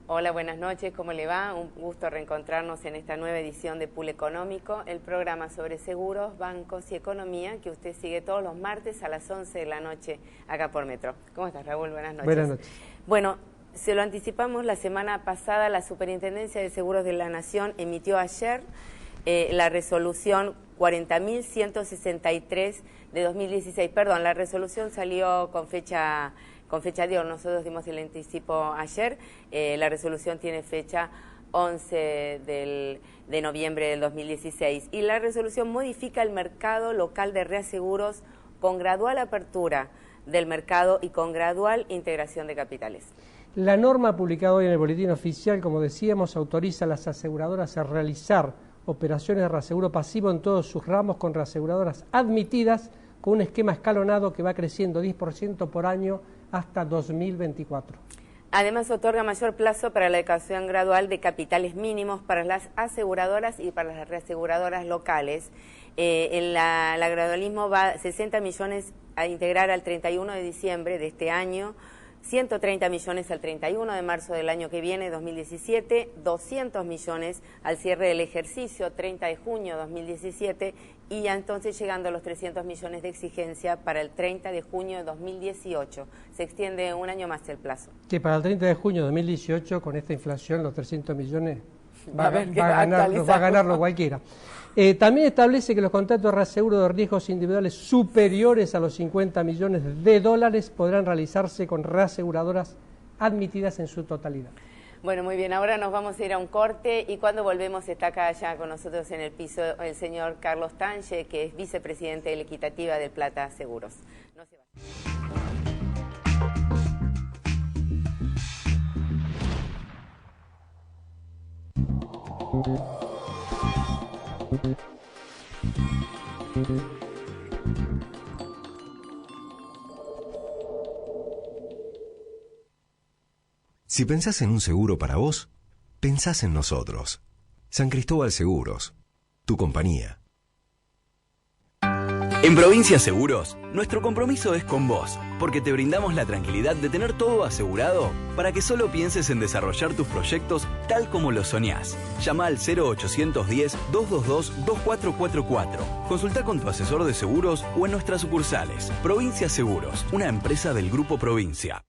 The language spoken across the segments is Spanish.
Hola, buenas noches, ¿cómo le va? Un gusto reencontrarnos en esta nueva edición de Pool Económico, el programa sobre seguros, bancos y economía que usted sigue todos los martes a las 11 de la noche acá por Metro. ¿Cómo estás, Raúl? Buenas noches. Buenas noches. Bueno, se lo anticipamos la semana pasada, la Superintendencia de Seguros de la Nación emitió ayer la resolución 40.163 de 2016. Perdón, la resolución salió con fecha de hoy, nosotros dimos el anticipo ayer, la resolución tiene fecha 11 de noviembre del 2016 y la resolución modifica el mercado local de reaseguros con gradual apertura del mercado y con gradual integración de capitales. La norma publicada hoy en el Boletín Oficial, como decíamos, autoriza a las aseguradoras a realizar operaciones de reaseguro pasivo en todos sus ramos con reaseguradoras admitidas con un esquema escalonado que va creciendo 10% por año hasta 2024. Además, otorga mayor plazo para la declaración gradual de capitales mínimos para las aseguradoras y para las reaseguradoras locales. El gradualismo va 60 millones a integrar al 31 de diciembre de este año, 130 millones al 31 de marzo del año que viene, 2017, 200 millones al cierre del ejercicio, 30 de junio de 2017, y ya entonces llegando a los 300 millones de exigencia para el 30 de junio de 2018. Se extiende un año más el plazo. Que para el 30 de junio de 2018, con esta inflación, los 300 millones va a ganarlo cualquiera. También establece que los contratos de reaseguro de riesgos individuales superiores a los 50 millones de dólares podrán realizarse con reaseguradoras admitidas en su totalidad. Bueno, muy bien, ahora nos vamos a ir a un corte y cuando volvemos está acá ya con nosotros en el piso el señor Carlos Tange, que es vicepresidente de la Equitativa del Plata Seguros. No se vayan. Si pensás en un seguro para vos, pensás en nosotros. San Cristóbal Seguros, tu compañía. En Provincia Seguros, nuestro compromiso es con vos, porque te brindamos la tranquilidad de tener todo asegurado para que solo pienses en desarrollar tus proyectos tal como los soñás. Llama al 0810-222-2444. Consulta con tu asesor de seguros o en nuestras sucursales. Provincia Seguros, una empresa del Grupo Provincia.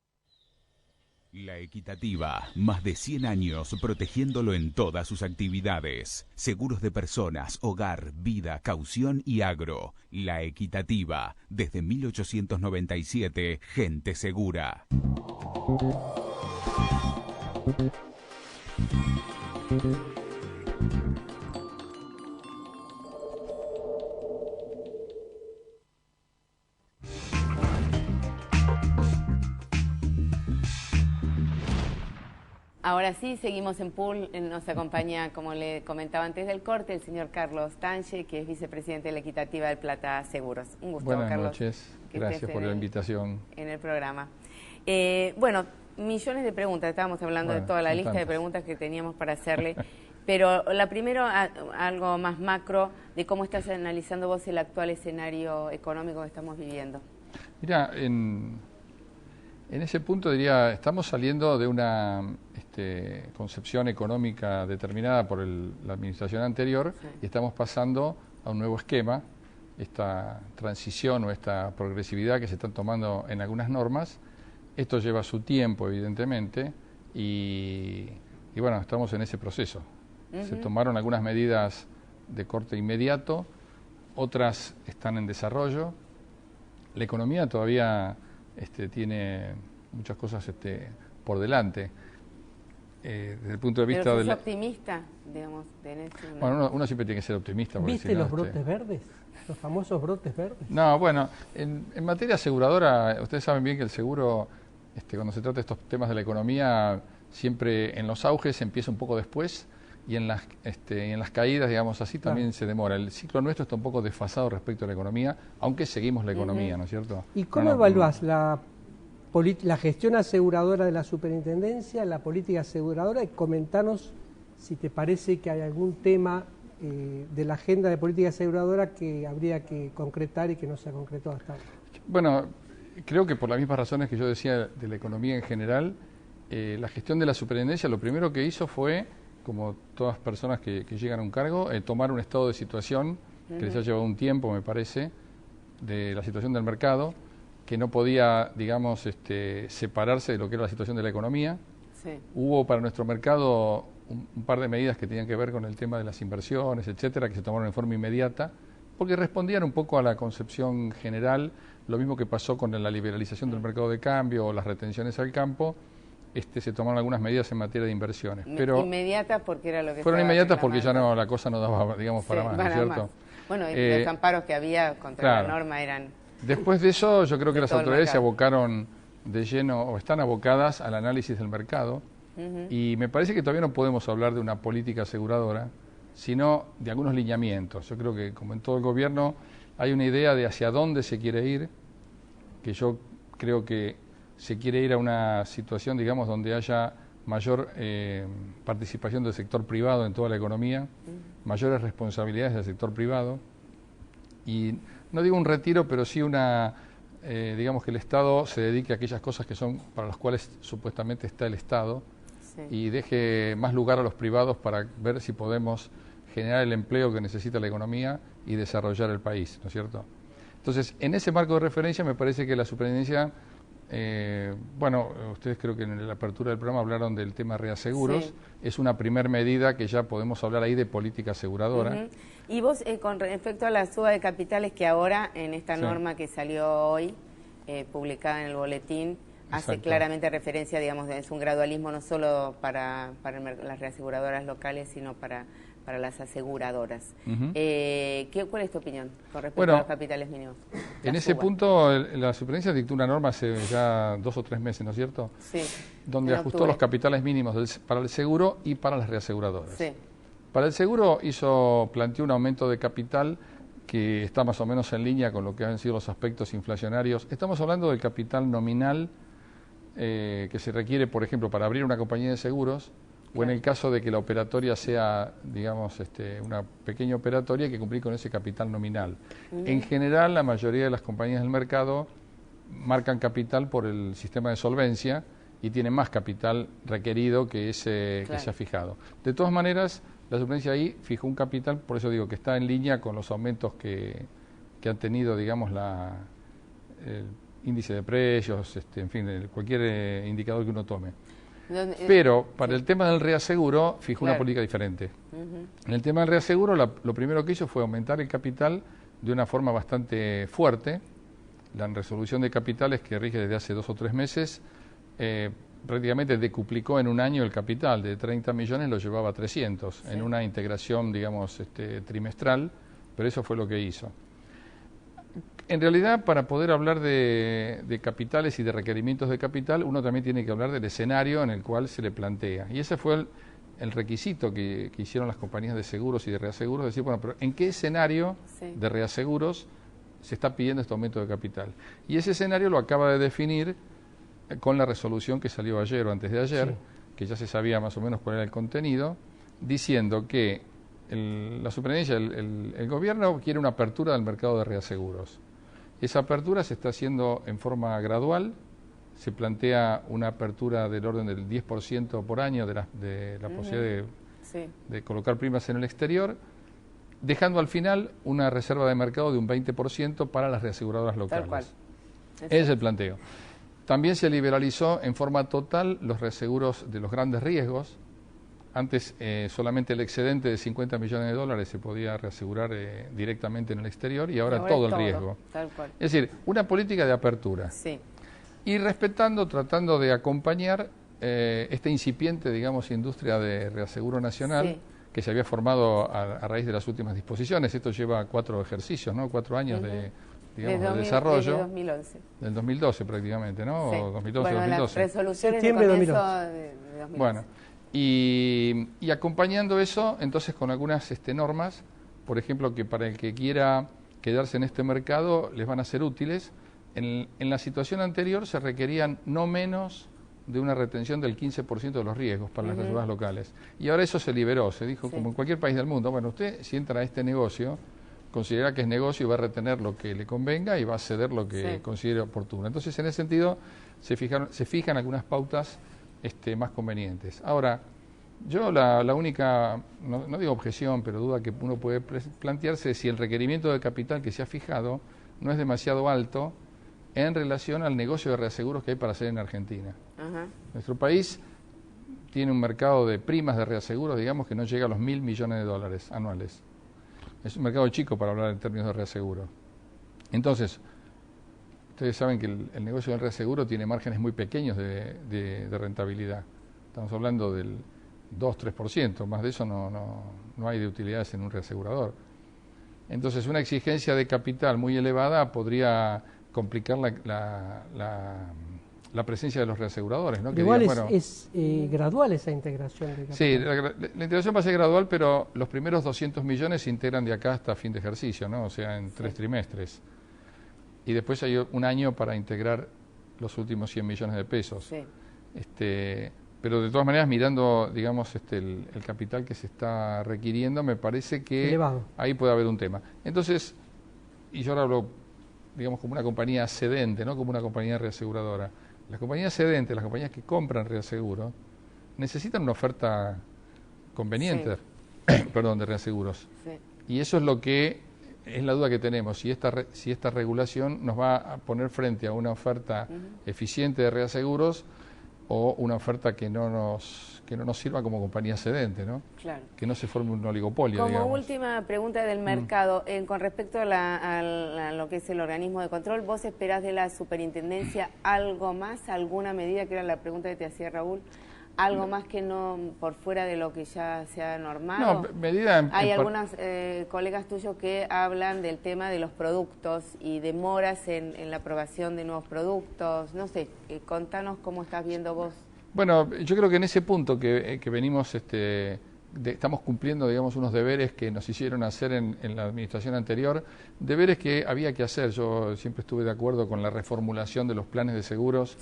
La Equitativa, más de 100 años protegiéndolo en todas sus actividades. Seguros de personas, hogar, vida, caución y agro. La Equitativa, desde 1897, gente segura. Ahora sí, seguimos en Pool, nos acompaña, como le comentaba antes del corte, el señor Carlos Tange, que es vicepresidente de la Equitativa del Plata Seguros. Un gusto, Buenas Carlos. Noches, gracias por la invitación. En el programa. Bueno, millones de preguntas, estábamos hablando de toda la lista de preguntas que teníamos para hacerle, pero la primera, algo más macro, de cómo estás analizando vos el actual escenario económico que estamos viviendo. Mira, en ese punto diría, estamos saliendo de una concepción económica determinada por la administración anterior y estamos pasando a un nuevo esquema, esta transición o esta progresividad que se están tomando en algunas normas. Esto lleva su tiempo, evidentemente, y bueno, estamos en ese proceso. Se tomaron algunas medidas de corte inmediato, otras están en desarrollo. La economía todavía tiene muchas cosas por delante. Desde el punto de vista ¿Pero sos optimista, digamos? Bueno, uno siempre tiene que ser optimista. ¿Viste los brotes verdes? Los famosos brotes verdes. No, bueno, en materia aseguradora, ustedes saben bien que el seguro, cuando se trata de estos temas de la economía, siempre en los auges empieza un poco después y en las caídas, digamos así, también se demora. El ciclo nuestro está un poco desfasado respecto a la economía, aunque seguimos la economía, ¿no es cierto? ¿Y cómo evaluás la gestión aseguradora de la superintendencia, la política aseguradora? Y comentanos si te parece que hay algún tema de la agenda de política aseguradora que habría que concretar y que no se ha concretado hasta ahora. Bueno, creo que por las mismas razones que yo decía de la economía en general, la gestión de la superintendencia lo primero que hizo fue, como todas personas que llegan a un cargo, tomar un estado de situación que les ha llevado un tiempo, me parece, de la situación del mercado, que no podía, digamos, separarse de lo que era la situación de la economía. Sí. Hubo para nuestro mercado un par de medidas que tenían que ver con el tema de las inversiones, etcétera, que se tomaron en forma inmediata, porque respondían un poco a la concepción general, lo mismo que pasó con la liberalización del mercado de cambio o las retenciones al campo. Se tomaron algunas medidas en materia de inversiones. Pero inmediatas porque era lo que fueron inmediatas porque ya reclamando. la cosa no daba, digamos, para más, ¿no es cierto? Más. Bueno, y los amparos que había contra la norma eran... Después de eso, yo creo que las autoridades se mercado. abocaron de lleno, o están abocadas al análisis del mercado, y me parece que todavía no podemos hablar de una política aseguradora, sino de algunos lineamientos. Yo creo que, como en todo el gobierno, hay una idea de hacia dónde se quiere ir, que yo creo que se quiere ir a una situación, digamos, donde haya mayor participación del sector privado en toda la economía, mayores responsabilidades del sector privado, y no digo un retiro, pero sí digamos que el Estado se dedique a aquellas cosas que son para las cuales supuestamente está el Estado, y deje más lugar a los privados para ver si podemos generar el empleo que necesita la economía y desarrollar el país, ¿no es cierto? Entonces, en ese marco de referencia me parece que la superintendencia, bueno, ustedes creo que en la apertura del programa hablaron del tema reaseguros, es una primer medida que ya podemos hablar ahí de política aseguradora. Y vos, con respecto a la suba de capitales que ahora, en esta norma que salió hoy, publicada en el boletín, hace claramente referencia, digamos, es un gradualismo no solo para las reaseguradoras locales, sino para las aseguradoras. ¿Cuál es tu opinión con respecto a los capitales mínimos? En ese punto, la superintendencia dictó una norma hace ya 2 o 3 meses, ¿no es cierto? Sí. Donde ajustó los capitales mínimos para el seguro y para las reaseguradoras. Sí. Para el seguro planteó un aumento de capital que está más o menos en línea con lo que han sido los aspectos inflacionarios. Estamos hablando del capital nominal que se requiere, por ejemplo, para abrir una compañía de seguros, o en el caso de que la operatoria sea, digamos, una pequeña operatoria, hay que cumplir con ese capital nominal. En general, la mayoría de las compañías del mercado marcan capital por el sistema de solvencia y tienen más capital requerido que ese que se ha fijado. De todas maneras, la superintendencia ahí fijó un capital, por eso digo que está en línea con los aumentos que han tenido, digamos, el índice de precios, en fin, cualquier indicador que uno tome. Pero para el tema del reaseguro fijó una política diferente. En el tema del reaseguro lo primero que hizo fue aumentar el capital de una forma bastante fuerte. La resolución de capitales que rige desde hace 2 o 3 meses prácticamente decuplicó en un año el capital, de 30 millones lo llevaba a 300, en una integración, digamos, trimestral, pero eso fue lo que hizo. En realidad, para poder hablar de capitales y de requerimientos de capital, uno también tiene que hablar del escenario en el cual se le plantea. Y ese fue el requisito que hicieron las compañías de seguros y de reaseguros, decir, bueno, pero ¿en qué escenario de reaseguros se está pidiendo este aumento de capital? Y ese escenario lo acaba de definir con la resolución que salió ayer o antes de ayer, que ya se sabía más o menos cuál era el contenido, diciendo que la superintendencia, el gobierno quiere una apertura del mercado de reaseguros. Esa apertura se está haciendo en forma gradual, se plantea una apertura del orden del 10% por año de la posibilidad de colocar primas en el exterior, dejando al final una reserva de mercado de un 20% para las reaseguradoras locales. Tal cual. Ese es el planteo. También se liberalizó en forma total los reaseguros de los grandes riesgos. Antes solamente el excedente de 50 millones de dólares se podía reasegurar directamente en el exterior y ahora todo el riesgo. Tal cual. Es decir, una política de apertura. Sí. Y tratando de acompañar esta incipiente, digamos, industria de reaseguro nacional que se había formado a raíz de las últimas disposiciones. Esto lleva 4 ejercicios, ¿no? 4 años de desarrollo. Desde 2011. Del 2012 prácticamente, ¿no? Sí. O 2012, bueno, 2012. las resoluciones Septiembre de de comienzo 2011. de 2011. Bueno, y acompañando eso, entonces con algunas normas, por ejemplo, que para el que quiera quedarse en este mercado les van a ser útiles. En la situación anterior se requerían no menos de una retención del 15% de los riesgos para las reservas locales. Y ahora eso se liberó, se dijo, como en cualquier país del mundo, bueno, usted si entra a este negocio, considera que es negocio y va a retener lo que le convenga y va a ceder lo que considere oportuno. Entonces, en ese sentido, se fijan algunas pautas más convenientes. Ahora, yo la única, no digo objeción, pero duda que uno puede plantearse es si el requerimiento de capital que se ha fijado no es demasiado alto en relación al negocio de reaseguros que hay para hacer en Argentina. Nuestro país tiene un mercado de primas de reaseguros, digamos, que no llega a los 1.000 millones de dólares anuales. Es un mercado chico para hablar en términos de reaseguro. Entonces, ustedes saben que el negocio del reaseguro tiene márgenes muy pequeños de rentabilidad. Estamos hablando del 2-3%, más de eso no hay de utilidades en un reasegurador. Entonces, una exigencia de capital muy elevada podría complicar la presencia de los reaseguradores, ¿no? Igual es gradual esa integración de capital. Sí, la integración va a ser gradual, pero los primeros 200 millones se integran de acá hasta fin de ejercicio, ¿no? O sea, en 3 trimestres. Y después hay un año para integrar los últimos 100 millones de pesos. Sí. Pero de todas maneras, mirando, digamos, el capital que se está requiriendo, me parece que elevado. Ahí puede haber un tema. Entonces, y yo ahora hablo, digamos, como una compañía cedente, no como una compañía reaseguradora. Las compañías cedentes, las compañías que compran reaseguro, necesitan una oferta conveniente, de reaseguros. Sí. Y eso es lo que es la duda que tenemos, si esta regulación nos va a poner frente a una oferta eficiente de reaseguros o una oferta que no nos sirva como compañía cedente, ¿no? Claro. Que no se forme un oligopolio, como digamos. Última pregunta del mercado, con respecto a lo que es el organismo de control, ¿vos esperás de la superintendencia algo más, alguna medida, que era la pregunta que te hacía Raúl, algo más que no por fuera de lo que ya se ha normado? No, medida hay algunos colegas tuyos que hablan del tema de los productos y demoras en la aprobación de nuevos productos. No sé, contanos cómo estás viendo vos. Bueno, yo creo que en ese punto que venimos, estamos cumpliendo, digamos, unos deberes que nos hicieron hacer en la administración anterior, deberes que había que hacer. Yo siempre estuve de acuerdo con la reformulación de los planes de seguros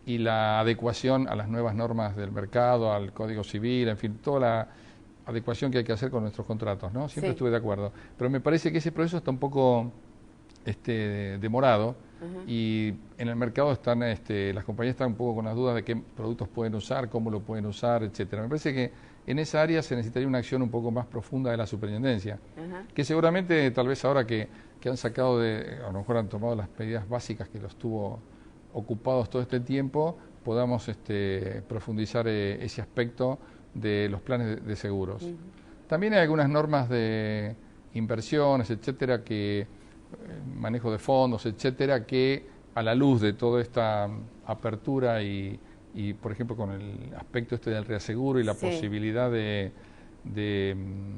y la adecuación a las nuevas normas del mercado, al Código Civil, en fin, toda la adecuación que hay que hacer con nuestros contratos, ¿no? Siempre estuve de acuerdo. Pero me parece que ese proceso está un poco demorado. Y en el mercado están, las compañías están un poco con las dudas de qué productos pueden usar, cómo lo pueden usar, etcétera. Me parece que en esa área se necesitaría una acción un poco más profunda de la superintendencia, que seguramente, tal vez ahora que han sacado a lo mejor han tomado las medidas básicas que los tuvo ocupados todo este tiempo, podamos profundizar ese aspecto de los planes de seguros. También hay algunas normas de inversiones, etcétera, manejo de fondos, etcétera, que a la luz de toda esta apertura y por ejemplo con el aspecto del reaseguro y la posibilidad de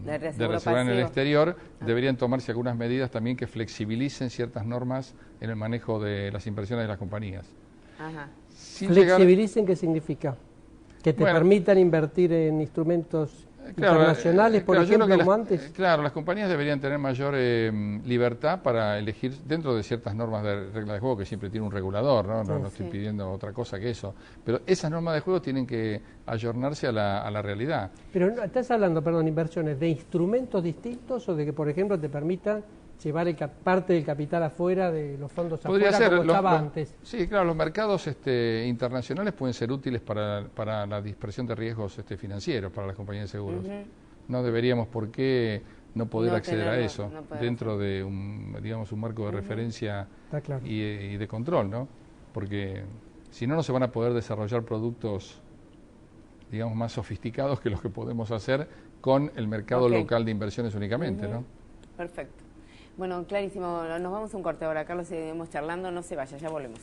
reasegurar en el exterior, deberían tomarse algunas medidas también que flexibilicen ciertas normas en el manejo de las inversiones de las compañías. ¿Flexibilicen qué significa? Que te permitan invertir en instrumentos internacionales, por ejemplo, como antes. Claro, las compañías deberían tener mayor libertad para elegir dentro de ciertas normas de regla de juego que siempre tiene un regulador, ¿no? No estoy pidiendo otra cosa que eso. Pero esas normas de juego tienen que ayornarse a la realidad. Pero estás hablando, inversiones de instrumentos distintos o de que, por ejemplo, te permitan llevar parte del capital afuera de los fondos Podría afuera ser, como estaba antes. Sí, claro, los mercados internacionales pueden ser útiles para la dispersión de riesgos financieros para las compañías de seguros. No deberíamos por qué no poder acceder a eso dentro de un marco de referencia y de control, ¿no? Porque si no, no se van a poder desarrollar productos, digamos, más sofisticados que los que podemos hacer con el mercado local de inversiones únicamente, ¿no? Perfecto. Bueno, clarísimo. Nos vamos a un corte ahora, Carlos, seguimos charlando. No se vaya, ya volvemos.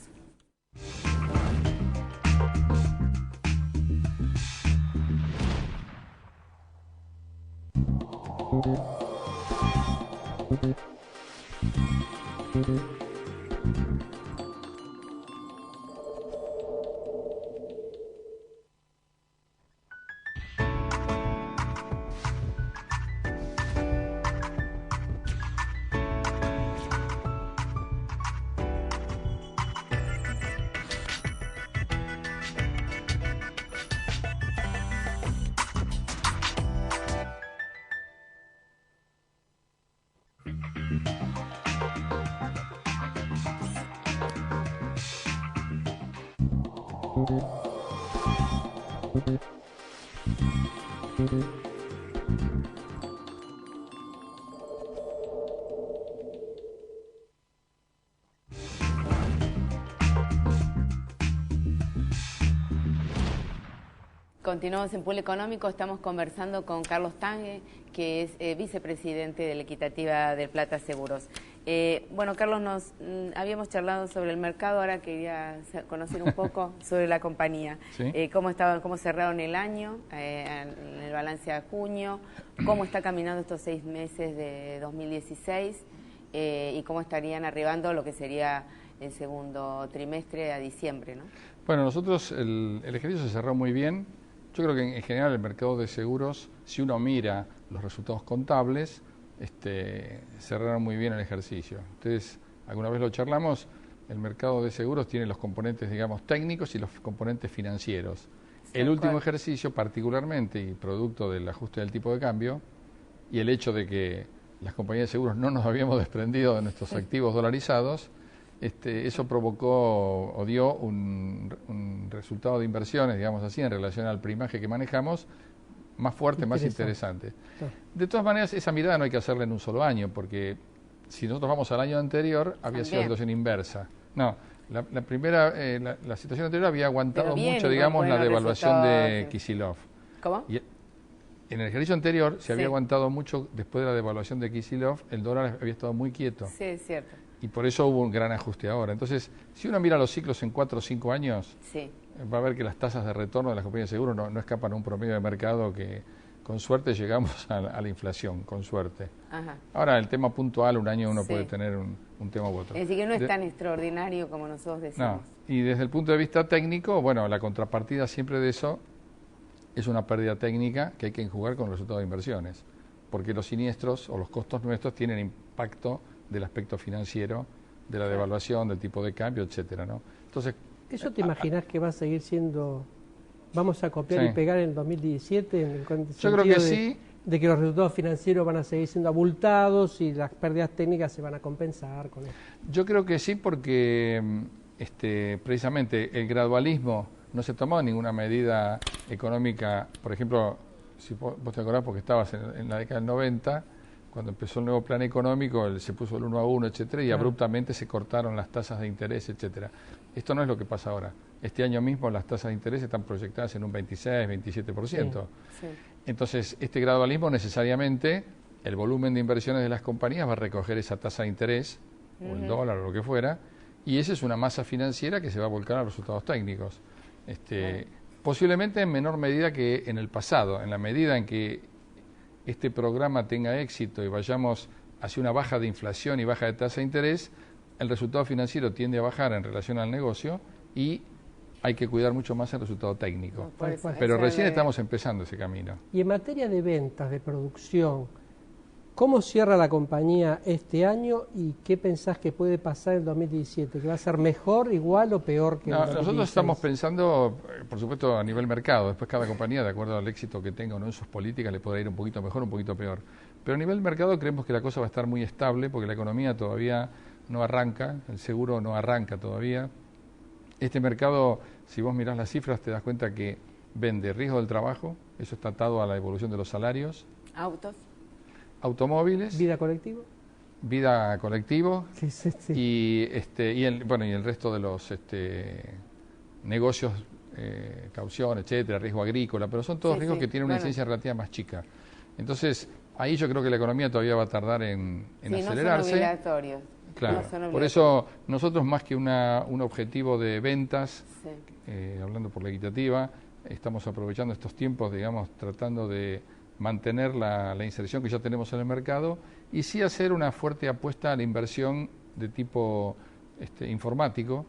Continuamos en Pool Económico, estamos conversando con Carlos Tange, que es vicepresidente de la Equitativa del Plata Seguros. Bueno, Carlos, habíamos charlado sobre el mercado, ahora quería conocer un poco sobre la compañía. ¿Sí? Cómo cerraron el año, en el balance a junio, cómo está caminando estos 6 meses de 2016 y cómo estarían arribando lo que sería el segundo trimestre a diciembre, ¿no? Bueno, nosotros el ejercicio se cerró muy bien. Yo creo que en general el mercado de seguros, si uno mira los resultados contables, cerraron muy bien el ejercicio. Ustedes, alguna vez lo charlamos, el mercado de seguros tiene los componentes, digamos, técnicos y los componentes financieros. El último ejercicio, particularmente, y producto del ajuste del tipo de cambio, y el hecho de que las compañías de seguros no nos habíamos desprendido de nuestros activos dolarizados, eso provocó o dio un resultado de inversiones, digamos así, en relación al primaje que manejamos, más fuerte, más interesante. De todas maneras, esa mirada no hay que hacerla en un solo año, porque si nosotros vamos al año anterior, había sido la situación inversa. No, la situación anterior había aguantado mucho, digamos, la devaluación de Kicillof. ¿Cómo? Y en el ejercicio anterior se había aguantado mucho después de la devaluación de Kicillof, el dólar había estado muy quieto. Sí, es cierto. Y por eso hubo un gran ajuste ahora. Entonces, si uno mira los ciclos en 4 o 5 años, va a ver que las tasas de retorno de las compañías de seguros no escapan a un promedio de mercado que, con suerte, llegamos a la inflación, con suerte. Ajá. Ahora, el tema puntual, un año uno puede tener un tema u otro. Es decir, que no es tan extraordinario como nosotros decimos. No. Y desde el punto de vista técnico, bueno, la contrapartida siempre de eso es una pérdida técnica que hay que enjugar con el resultado de inversiones. Porque los siniestros o los costos nuestros tienen impacto del aspecto financiero, de la devaluación, del tipo de cambio, etcétera, ¿no? Entonces, ¿eso te imaginas que va a seguir siendo, vamos a copiar y pegar en el 2017? Yo creo que sí. De que los resultados financieros van a seguir siendo abultados y las pérdidas técnicas se van a compensar con eso. Yo creo que sí, porque precisamente el gradualismo no se tomó ninguna medida económica. Por ejemplo, si vos te acordás, porque estabas en la década del 90, cuando empezó el nuevo plan económico, se puso el 1 a 1, etcétera, y abruptamente se cortaron las tasas de interés, etcétera. Esto no es lo que pasa ahora. Este año mismo las tasas de interés están proyectadas en un 26, 27%. Sí. Entonces, este gradualismo necesariamente, el volumen de inversiones de las compañías va a recoger esa tasa de interés, o el dólar o lo que fuera, y esa es una masa financiera que se va a volcar a los resultados técnicos. Posiblemente en menor medida que en el pasado, en la medida en que este programa tenga éxito y vayamos hacia una baja de inflación y baja de tasa de interés, el resultado financiero tiende a bajar en relación al negocio y hay que cuidar mucho más el resultado técnico. Pero recién estamos empezando ese camino. Y en materia de ventas, de producción, ¿cómo cierra la compañía este año y qué pensás que puede pasar en 2017? ¿Que va a ser mejor, igual o peor que en 2016? Nosotros estamos pensando, por supuesto, a nivel mercado. Después cada compañía, de acuerdo al éxito que tenga o no en sus políticas, le podrá ir un poquito mejor o un poquito peor. Pero a nivel mercado creemos que la cosa va a estar muy estable porque la economía todavía no arranca, el seguro no arranca todavía. Este mercado, si vos mirás las cifras, te das cuenta que vende riesgo del trabajo, eso está atado a la evolución de los salarios. Autos. Automóviles, vida colectivo, y el resto de los negocios, caución, etcétera, riesgo agrícola, pero son todos riesgos que tienen una incidencia relativa más chica. Entonces, ahí yo creo que la economía todavía va a tardar en acelerarse. No son obligatorios. Claro, por eso nosotros más que un objetivo de ventas, hablando por la equitativa, estamos aprovechando estos tiempos, digamos, tratando de mantener la inserción que ya tenemos en el mercado y sí hacer una fuerte apuesta a la inversión de tipo informático,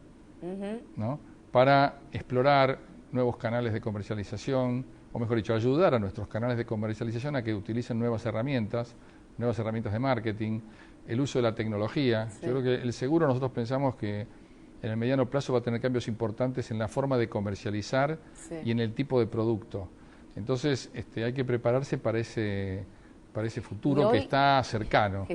¿no? Para explorar nuevos canales de comercialización, o mejor dicho, ayudar a nuestros canales de comercialización a que utilicen nuevas herramientas de marketing, el uso de la tecnología. Sí. Yo creo que el seguro nosotros pensamos que en el mediano plazo va a tener cambios importantes en la forma de comercializar y en el tipo de producto. Entonces hay que prepararse para ese para ese futuro que está cercano.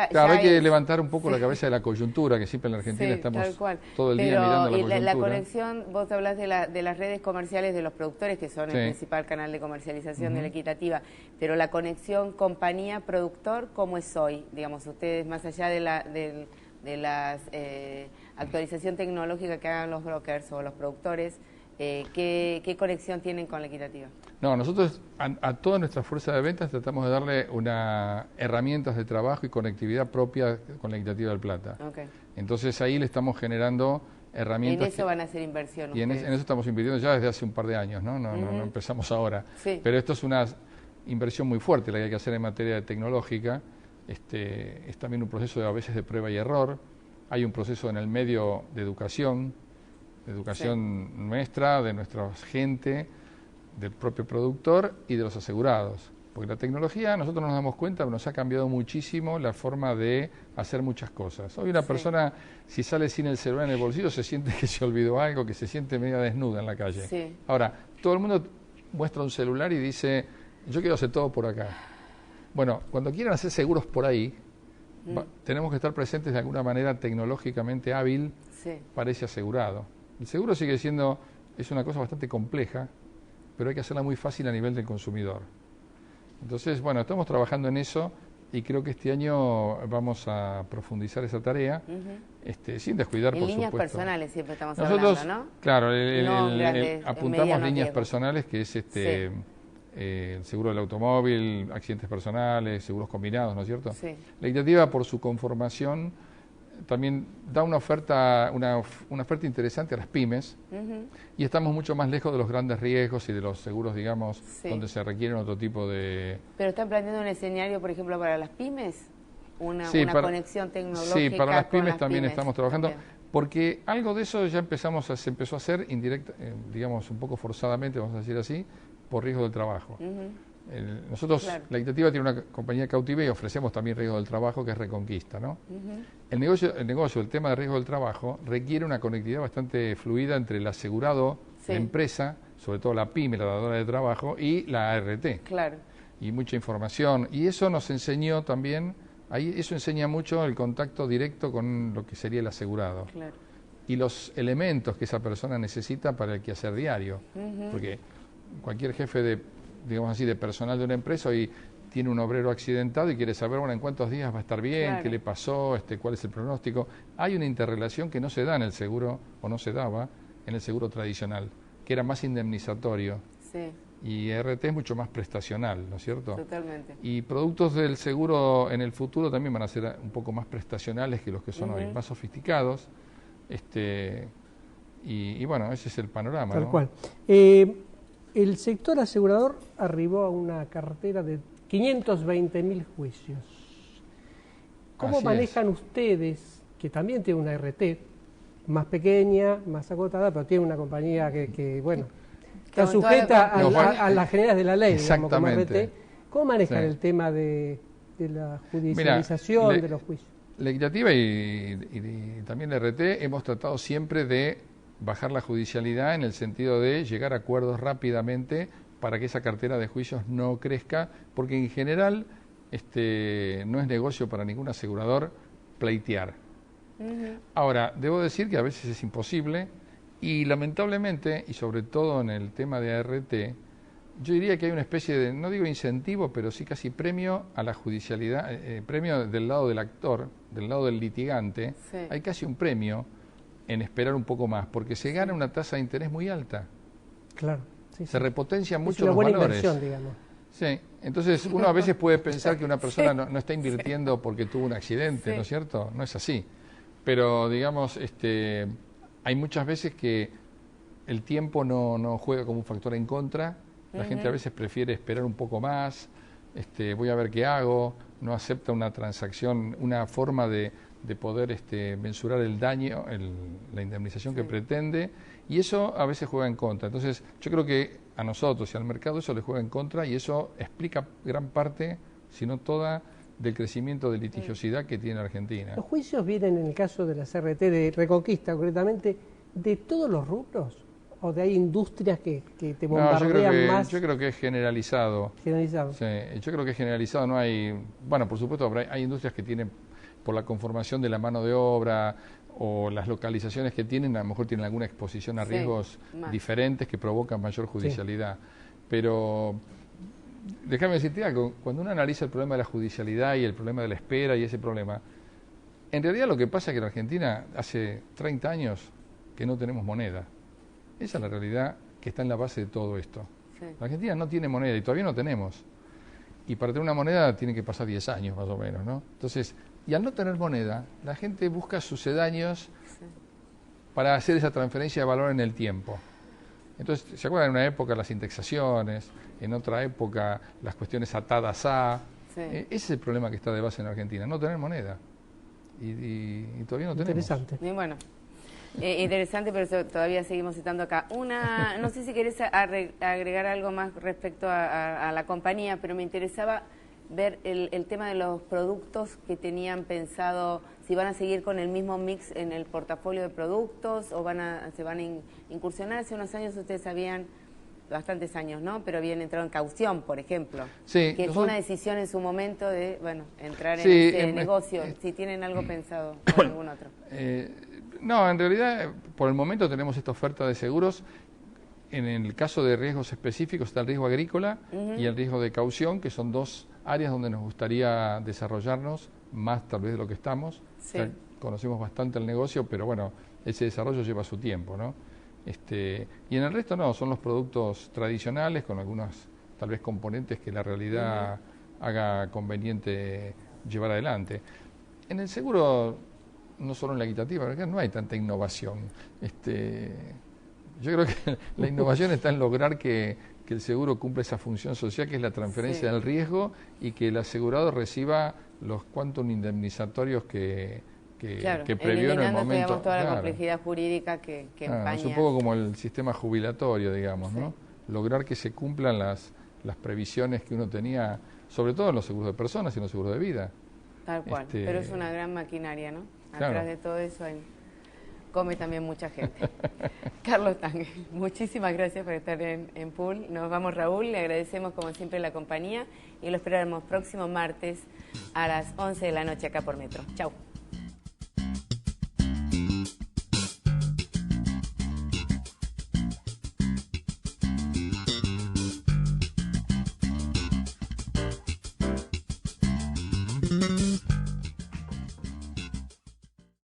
Claro, hay que levantar un poco la cabeza de la coyuntura, que siempre en la Argentina estamos todo el día mirando la coyuntura. La conexión, vos hablás de las redes comerciales de los productores, que son el principal canal de comercialización de la equitativa, pero la conexión compañía-productor, ¿cómo es hoy? Digamos, ustedes, más allá de la actualización tecnológica que hagan los brokers o los productores, ¿qué conexión tienen con la equitativa? No, nosotros a toda nuestra fuerza de ventas tratamos de darle herramientas de trabajo y conectividad propia con la Equitativa del Plata. Okay. Entonces ahí le estamos generando herramientas. En eso van a hacer inversión. Y en eso estamos invirtiendo ya desde hace un par de años, ¿no? No empezamos ahora. Sí. Pero esto es una inversión muy fuerte la que hay que hacer en materia tecnológica. Es también un proceso a veces de prueba y error. Hay un proceso en el medio de educación nuestra, de nuestra gente, del propio productor y de los asegurados. Porque la tecnología, nosotros nos damos cuenta, nos ha cambiado muchísimo la forma de hacer muchas cosas. Hoy una persona, si sale sin el celular en el bolsillo, se siente que se olvidó algo, que se siente media desnuda en la calle. Sí. Ahora, todo el mundo muestra un celular y dice, yo quiero hacer todo por acá. Bueno, cuando quieran hacer seguros por ahí, tenemos que estar presentes de alguna manera tecnológicamente hábil para ese asegurado. El seguro sigue siendo, es una cosa bastante compleja, pero hay que hacerla muy fácil a nivel del consumidor. Entonces, bueno, estamos trabajando en eso y creo que este año vamos a profundizar esa tarea, sin descuidar, por supuesto. En líneas personales siempre estamos nosotros, hablando, ¿no? Claro, Grandes, apuntamos líneas personales, que es el seguro del automóvil, accidentes personales, seguros combinados, ¿no es cierto? Sí. La Equitativa, por su conformación, también da una oferta interesante a las pymes, y estamos mucho más lejos de los grandes riesgos y de los seguros, digamos, donde se requieren otro tipo de... ¿Pero están planteando un escenario, por ejemplo, para las pymes? Una conexión tecnológica. Sí, para las pymes también pymes estamos trabajando, porque algo de eso ya se empezó a hacer indirecta, digamos, un poco forzadamente, vamos a decir así, por riesgo del trabajo. Nosotros, la Equitativa tiene una compañía cautiva y ofrecemos también riesgo del trabajo, que es Reconquista, ¿no? El negocio, el tema de riesgo del trabajo, requiere una conectividad bastante fluida entre el asegurado, la empresa, sobre todo la pyme, la dadora de trabajo, y la ART. Claro. Y mucha información. Y eso nos enseñó también, eso enseña mucho el contacto directo con lo que sería el asegurado. Claro. Y los elementos que esa persona necesita para el quehacer diario. Porque cualquier jefe digamos así, de personal de una empresa hoy tiene un obrero accidentado y quiere saber, bueno, en cuántos días va a estar bien, qué le pasó, cuál es el pronóstico. Hay una interrelación que no se da en el seguro, o no se daba en el seguro tradicional, que era más indemnizatorio. Sí. Y RT es mucho más prestacional, ¿no es cierto? Totalmente. Y productos del seguro en el futuro también van a ser un poco más prestacionales que los que son hoy, más sofisticados. Y bueno, ese es el panorama. Tal ¿no? cual. El sector asegurador arribó a una cartera de 520.000 juicios. ¿Cómo Así manejan ustedes, que también tiene una RT más pequeña, más acotada, pero tiene una compañía que bueno, está sujeta a las generes de la ley, digamos, como RT? ¿Cómo manejan el tema de la judicialización de los juicios? La Equitativa y también la RT hemos tratado siempre de bajar la judicialidad en el sentido de llegar a acuerdos rápidamente para que esa cartera de juicios no crezca, porque en general no es negocio para ningún asegurador pleitear. Ahora, debo decir que a veces es imposible y lamentablemente, y sobre todo en el tema de ART, yo diría que hay una especie de, no digo incentivo, pero sí casi premio a la judicialidad, premio del lado del actor, del lado del litigante, hay casi un premio en esperar un poco más, porque se gana una tasa de interés muy alta. Claro. Se repotencian mucho los valores. Inversión, digamos. Sí, entonces uno a veces puede pensar que una persona no está invirtiendo porque tuvo un accidente, ¿no es cierto? No es así. Pero, digamos, hay muchas veces que el tiempo no juega como un factor en contra. La gente a veces prefiere esperar un poco más, voy a ver qué hago, no acepta una transacción, una forma de poder mensurar el daño, la indemnización que pretende, y eso a veces juega en contra. Entonces, yo creo que a nosotros y al mercado eso le juega en contra, y eso explica gran parte, si no toda, del crecimiento de litigiosidad que tiene Argentina. ¿Los juicios vienen, en el caso de la CRT de Reconquista, concretamente, de todos los rubros? o de hay industrias que te No, bombardean más? Yo creo que es generalizado. Generalizado. Sí, yo creo que es generalizado. No hay, bueno, por supuesto, hay industrias que tienen, por la conformación de la mano de obra o las localizaciones que tienen, a lo mejor tienen alguna exposición a riesgos diferentes que provocan mayor judicialidad. Pero déjame decirte algo, cuando uno analiza el problema de la judicialidad y el problema de la espera y ese problema, en realidad lo que pasa es que en Argentina hace 30 años que no tenemos moneda. Esa es la realidad que está en la base de todo esto. Sí. La Argentina no tiene moneda y todavía no tenemos. Y para tener una moneda tiene que pasar 10 años más o menos, ¿no? Entonces, y al no tener moneda, la gente busca sucedáneos para hacer esa transferencia de valor en el tiempo. Entonces, ¿se acuerdan? En una época las indexaciones, en otra época las cuestiones atadas a... Sí. Ese es el problema que está de base en Argentina, no tener moneda. Y todavía no tenemos. Interesante. Y bueno, interesante, pero eso todavía seguimos citando acá. No sé si querés agregar algo más respecto a la compañía, pero me interesaba ver el tema de los productos que tenían pensado, si van a seguir con el mismo mix en el portafolio de productos o se van a incursionar. Hace unos años ustedes habían, bastantes años, ¿no? Pero habían entrado en caución, por ejemplo. Sí. Que fue una decisión en su momento de, bueno, entrar en ese negocio. Si tienen algo pensado o algún otro. No, en realidad, por el momento tenemos esta oferta de seguros. En el caso de riesgos específicos está el riesgo agrícola y el riesgo de caución, que son dos áreas donde nos gustaría desarrollarnos más tal vez de lo que estamos. Sí. Ya conocemos bastante el negocio, pero bueno, ese desarrollo lleva su tiempo, ¿no? Y en el resto no, son los productos tradicionales con algunos tal vez componentes que la realidad haga conveniente llevar adelante. En el seguro, no solo en la equitativa, porque no hay tanta innovación. Yo creo que la innovación está en lograr que el seguro cumpla esa función social, que es la transferencia del riesgo, y que el asegurado reciba los quantum indemnizatorios que previó en el momento. Digamos, toda la complejidad jurídica que empaña. Es un poco como el sistema jubilatorio, digamos, ¿no? Lograr que se cumplan las previsiones que uno tenía, sobre todo en los seguros de personas y en los seguros de vida. Tal cual, pero es una gran maquinaria, ¿no? Atrás de todo eso come también mucha gente. Carlos Tange, muchísimas gracias por estar en Pool. Nos vamos, Raúl, le agradecemos como siempre la compañía y lo esperaremos próximo martes a las 11 de la noche acá por Metro. Chau.